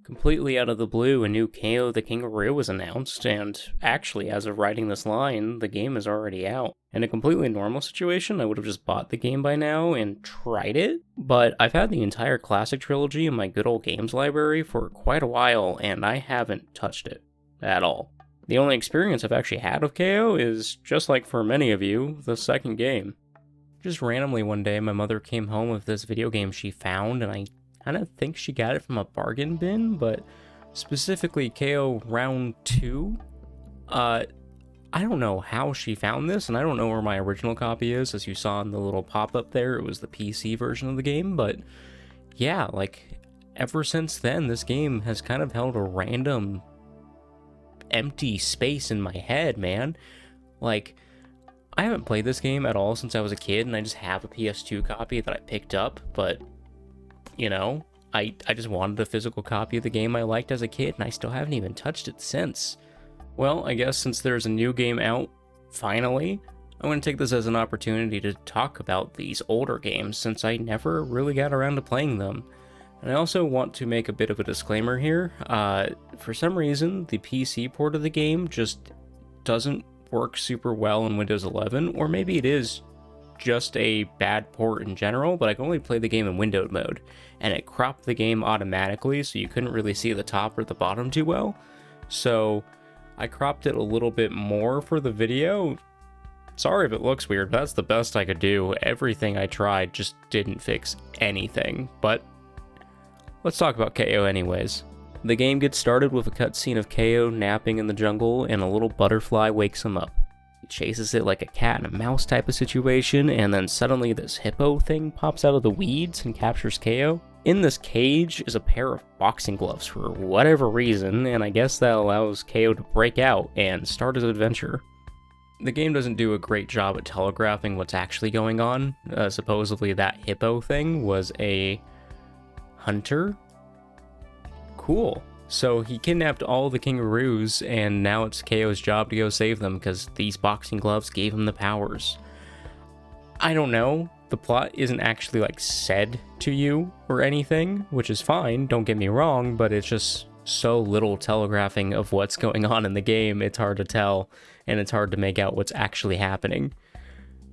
Completely out of the blue, a new Kao the Kangaroo was announced, and actually, as of writing this line, the game is already out. In a completely normal situation, I would have just bought the game by now and tried it, but I've had the entire classic trilogy in my good old games library for quite a while, and I haven't touched it at all. The only experience I've actually had of Kao is, just like for many of you, the second game. Just randomly one day, my mother came home with this video game she found, and I kind of think she got it from a bargain bin, but specifically Kao Round 2. I don't know how she found this, and I don't know where my original copy is. As you saw in the little pop-up there, it was the PC version of the game, but yeah, like, ever since then, this game has kind of held a random empty space in my head, man. Like, I haven't played this game at all since I was a kid, and I just have a PS2 copy that I picked up, but you know, I just wanted a physical copy of the game I liked as a kid, and I still haven't even touched it since. Well, I guess since there's a new game out, finally, I'm going to take this as an opportunity to talk about these older games, since I never really got around to playing them. And I also want to make a bit of a disclaimer here. For some reason, the PC port of the game just doesn't work super well in Windows 11, or maybe it is just a bad port in general, but I can only play the game in windowed mode, and it cropped the game automatically so you couldn't really see the top or the bottom too well. So I cropped it a little bit more for the video. Sorry if it looks weird, but that's the best I could do. Everything I tried just didn't fix anything, but let's talk about Kao anyways. The game gets started with a cutscene of Kao napping in the jungle, and a little butterfly wakes him up. Chases it like a cat and a mouse type of situation, and then suddenly this hippo thing pops out of the weeds and captures Kao. In this cage is a pair of boxing gloves for whatever reason, and I guess that allows Kao to break out and start his adventure. The game doesn't do a great job at telegraphing what's actually going on. Supposedly that hippo thing was a hunter? Cool. So he kidnapped all the kangaroos, and now it's Kao's job to go save them because these boxing gloves gave him the powers. I don't know. The plot isn't actually, like, said to you or anything, which is fine, don't get me wrong, but it's just so little telegraphing of what's going on in the game, it's hard to tell, and it's hard to make out what's actually happening.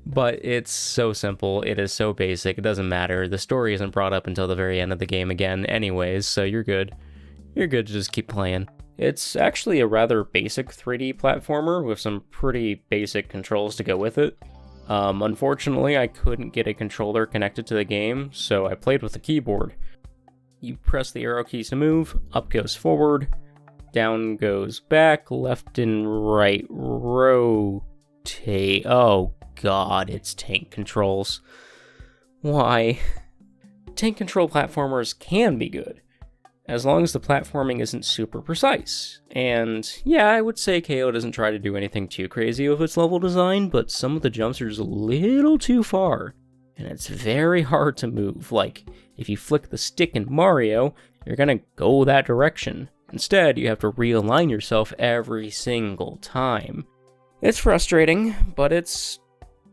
But it's so simple, it is so basic, it doesn't matter. The story isn't brought up until the very end of the game again anyways, so you're good. You're good to just keep playing. It's actually a rather basic 3D platformer with some pretty basic controls to go with it. Unfortunately, I couldn't get a controller connected to the game, so I played with the keyboard. You press the arrow keys to move, up goes forward, down goes back, left and right rotate. Oh god, it's tank controls. Why? Tank control platformers can be good, as long as the platforming isn't super precise. And yeah, I would say Kao doesn't try to do anything too crazy with its level design, but some of the jumps are just a little too far, and it's very hard to move. Like, if you flick the stick in Mario, you're gonna go that direction. Instead, you have to realign yourself every single time. It's frustrating, but it's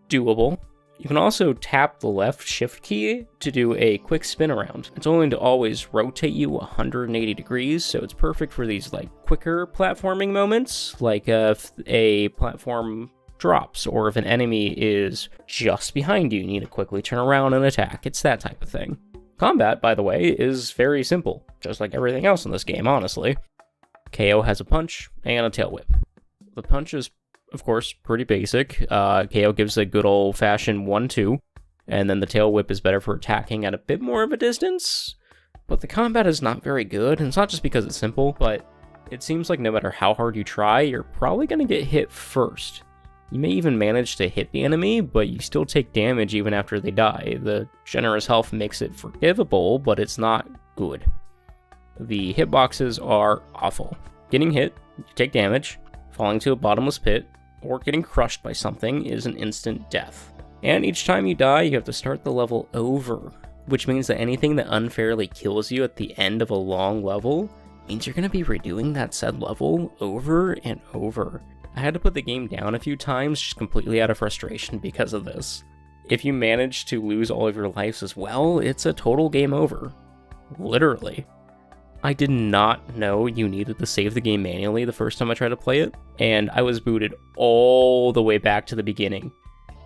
doable. You can also tap the left shift key to do a quick spin around. It's only to always rotate you 180 degrees, so it's perfect for these like quicker platforming moments, like if a platform drops or if an enemy is just behind you, you need to quickly turn around and attack. It's that type of thing. Combat, by the way, is very simple, just like everything else in this game, honestly. Kao has a punch and a tail whip. The punch is, of course, pretty basic. Kao gives a good old-fashioned 1-2, and then the tail whip is better for attacking at a bit more of a distance. But the combat is not very good, and it's not just because it's simple, but it seems like no matter how hard you try, you're probably going to get hit first. You may even manage to hit the enemy, but you still take damage even after they die. The generous health makes it forgivable, but it's not good. The hitboxes are awful. Getting hit, you take damage. Falling to a bottomless pit, or getting crushed by something is an instant death. And each time you die, you have to start the level over, which means that anything that unfairly kills you at the end of a long level means you're going to be redoing that said level over and over. I had to put the game down a few times just completely out of frustration because of this. If you manage to lose all of your lives as well, it's a total game over. Literally. I did not know you needed to save the game manually the first time I tried to play it, and I was booted all the way back to the beginning.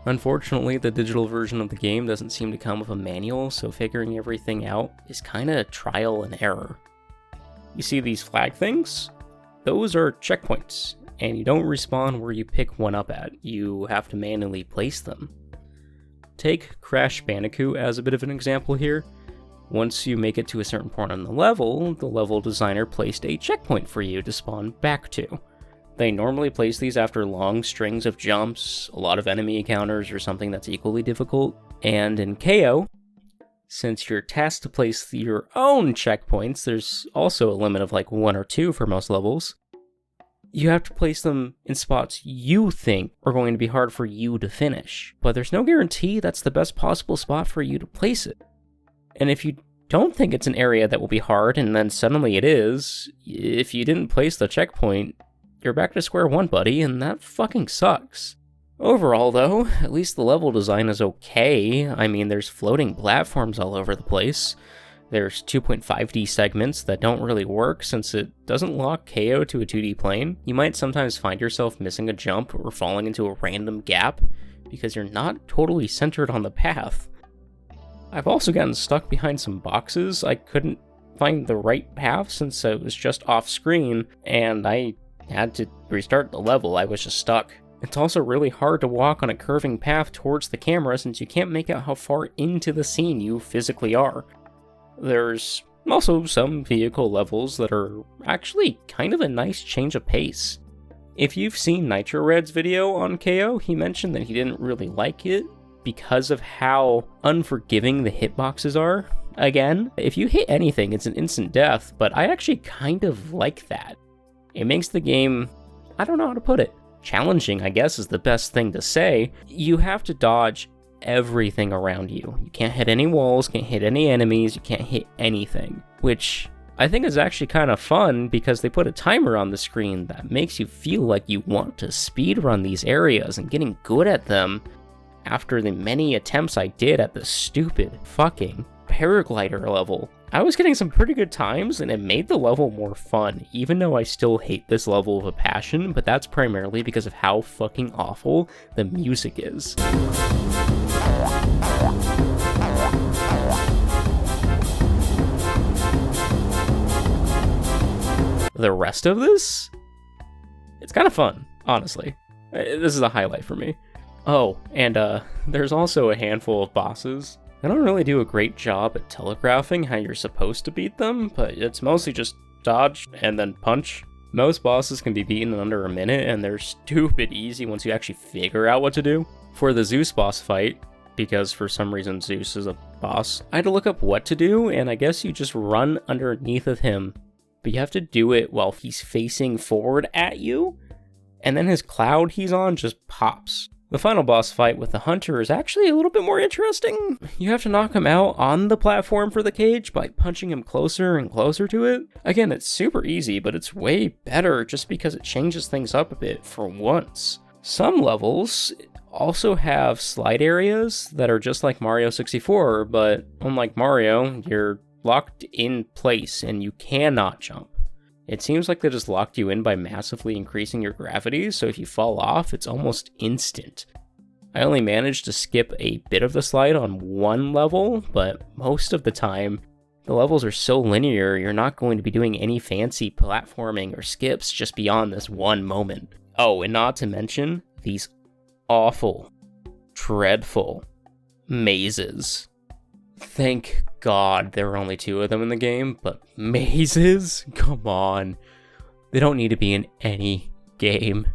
Unfortunately, the digital version of the game doesn't seem to come with a manual, so figuring everything out is kinda trial and error. You see these flag things? Those are checkpoints, and you don't respawn where you pick one up at. You have to manually place them. Take Crash Bandicoot as a bit of an example here. Once you make it to a certain point on the level designer placed a checkpoint for you to spawn back to. They normally place these after long strings of jumps, a lot of enemy encounters, or something that's equally difficult. And in Kao, since you're tasked to place your own checkpoints, there's also a limit of like 1 or 2 for most levels. You have to place them in spots you think are going to be hard for you to finish, but there's no guarantee that's the best possible spot for you to place it. And if you don't think it's an area that will be hard, and then suddenly it is, if you didn't place the checkpoint, you're back to square one, buddy, and that fucking sucks. Overall, though, at least the level design is okay. I mean, there's floating platforms all over the place. There's 2.5D segments that don't really work since it doesn't lock Kao to a 2D plane. You might sometimes find yourself missing a jump or falling into a random gap because you're not totally centered on the path. I've also gotten stuck behind some boxes. I couldn't find the right path since it was just off screen, and I had to restart the level. I was just stuck. It's also really hard to walk on a curving path towards the camera since you can't make out how far into the scene you physically are. There's also some vehicle levels that are actually kind of a nice change of pace. If you've seen Nitro Red's video on Kao, he mentioned that he didn't really like it because of how unforgiving the hitboxes are. Again, if you hit anything, it's an instant death, but I actually kind of like that. It makes the game, I don't know how to put it, challenging, I guess is the best thing to say. You have to dodge everything around you. You can't hit any walls, can't hit any enemies, you can't hit anything, which I think is actually kind of fun because they put a timer on the screen that makes you feel like you want to speedrun these areas and getting good at them after the many attempts I did at the stupid fucking paraglider level. I was getting some pretty good times and it made the level more fun, even though I still hate this level with a passion, but that's primarily because of how fucking awful the music is. The rest of this? It's kind of fun, honestly. This is a highlight for me. Oh, and there's also a handful of bosses. I don't really do a great job at telegraphing how you're supposed to beat them, but it's mostly just dodge and then punch. Most bosses can be beaten in under a minute, and they're stupid easy once you actually figure out what to do. For the Zeus boss fight, because for some reason Zeus is a boss, I had to look up what to do, and I guess you just run underneath of him. But you have to do it while he's facing forward at you, and then his cloud he's on just pops. The final boss fight with the hunter is actually a little bit more interesting. You have to knock him out on the platform for the cage by punching him closer and closer to it. Again, it's super easy, but it's way better just because it changes things up a bit for once. Some levels also have slide areas that are just like Mario 64, but unlike Mario, you're locked in place and you cannot jump. It seems like they just locked you in by massively increasing your gravity, so if you fall off, it's almost instant. I only managed to skip a bit of the slide on one level, but most of the time, the levels are so linear, you're not going to be doing any fancy platforming or skips just beyond this one moment. Oh, and not to mention, these awful, dreadful mazes. Thank God there were only 2 of them in the game, but mazes? Come on. They don't need to be in any game.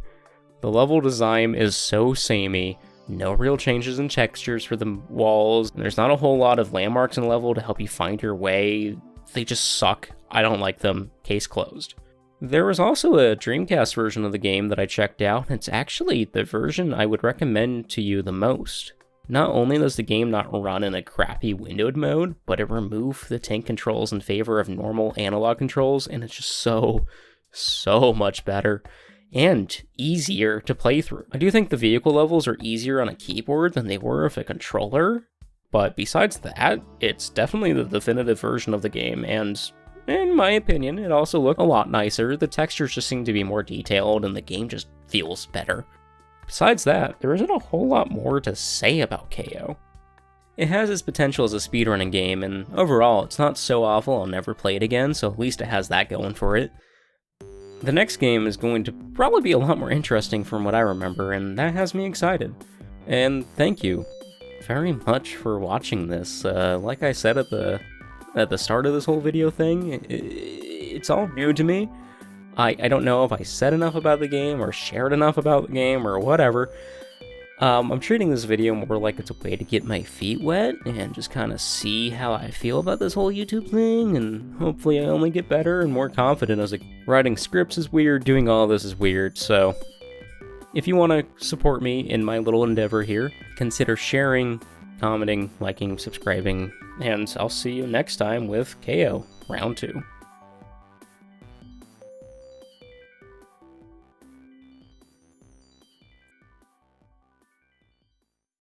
The level design is so samey, no real changes in textures for the walls, and there's not a whole lot of landmarks in the level to help you find your way. They just suck. I don't like them. Case closed. There was also a Dreamcast version of the game that I checked out. It's actually the version I would recommend to you the most. Not only does the game not run in a crappy windowed mode, but it removed the tank controls in favor of normal analog controls, and it's just so much better and easier to play through. I do think the vehicle levels are easier on a keyboard than they were with a controller, but besides that, it's definitely the definitive version of the game, and In my opinion, it also looked a lot nicer, the textures just seem to be more detailed, and the game just feels better. Besides that, there isn't a whole lot more to say about Kao. It has its potential as a speedrunning game, and overall, it's not so awful I'll never play it again, so at least it has that going for it. The next game is going to probably be a lot more interesting from what I remember, and that has me excited. And thank you very much for watching this. Like I said at the start of this whole video thing, it's all new to me. I don't know if I said enough about the game, or shared enough about the game, or whatever. I'm treating this video more like it's a way to get my feet wet, and just kind of see how I feel about this whole YouTube thing, and hopefully I only get better and more confident as writing scripts is weird, doing all this is weird, so if you want to support me in my little endeavor here, consider sharing, commenting, liking, subscribing, and I'll see you next time with Kao Round 2.